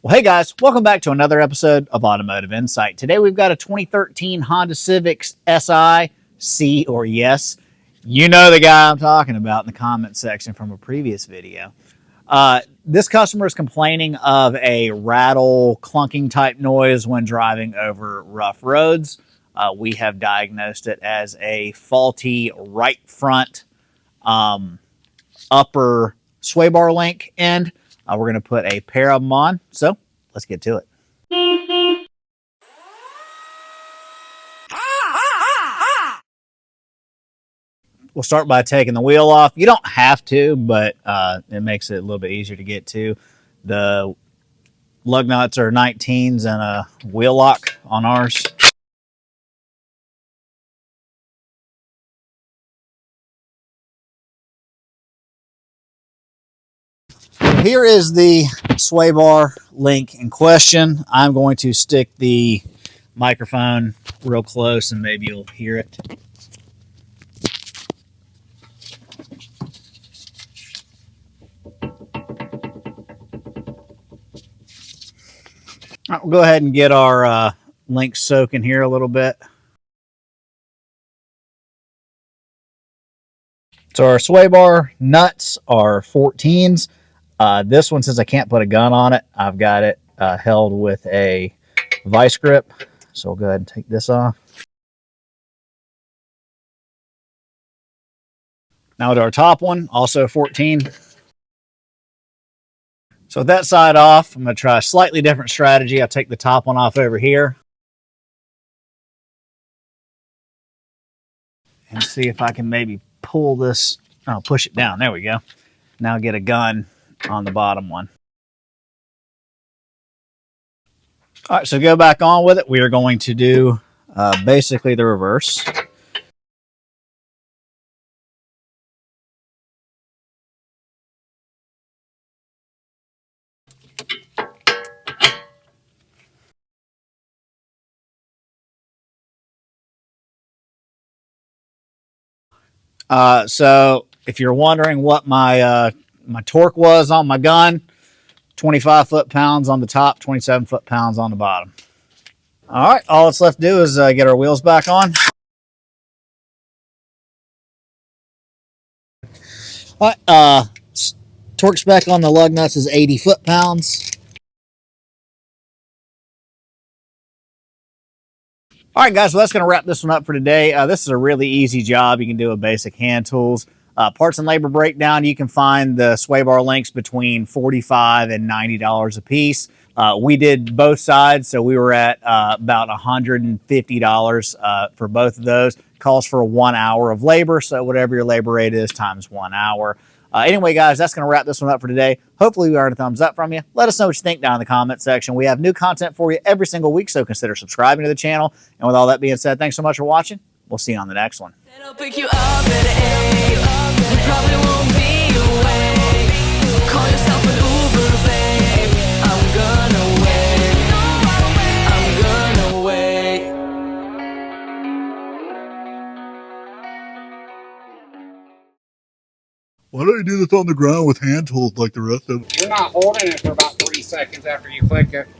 Well, hey guys, welcome back to another episode of Automotive Insight. Today we've got a 2013 Honda Civic Si, or yes. You know the guy I'm talking about in the comment section from a previous video. This customer is complaining of a rattle, clunking type noise when driving over rough roads. We have diagnosed it as a faulty right front upper sway bar link end. We're going to put a pair of them on, so let's get to it. We'll start by taking the wheel off. You don't have to, but it makes it a little bit easier to get to. The lug nuts are 19s and a wheel lock on ours. Here is the sway bar link in question. I'm going to stick the microphone real close and maybe you'll hear it. All right, we'll go ahead and get our link soaking here a little bit. So our sway bar nuts are 14s. This one, since I can't put a gun on it, I've got it held with a vice grip. So we'll go ahead and take this off. Now to our top one, also 14. So with that side off, I'm going to try a slightly different strategy. I'll take the top one off over here and see if I can maybe pull this, push it down. There we go. Now get a gun on the bottom one. All right, so go back on with it. We are going to do basically the reverse. So if you're wondering what my torque was on my gun, 25 foot-pounds on the top, 27 foot-pounds on the bottom. All right, all that's left to do is get our wheels back on. All right, torque spec on the lug nuts is 80 foot-pounds. All right, guys, well, that's going to wrap this one up for today. This is a really easy job. You can do with basic hand tools. Parts and labor breakdown, you can find the sway bar links between $45 and $90 a piece. We did both sides, so we were at about $150 for both of those. Calls for 1 hour of labor, so whatever your labor rate is times 1 hour. Anyway, guys, that's going to wrap this one up for today. Hopefully we earned a thumbs up from you. Let us know what you think down in the comment section. We have new content for you every single week, so consider subscribing to the channel. And with all that being said, thanks so much for watching. We'll see you on the next one. I'll pick you up at 8. You probably won't be awake. Call yourself an Uber, babe. I'm gonna wait. I'm gonna wait. Why don't you do this on the ground with hand tools like the rest of them? You're not holding it for about 3 seconds after you click it.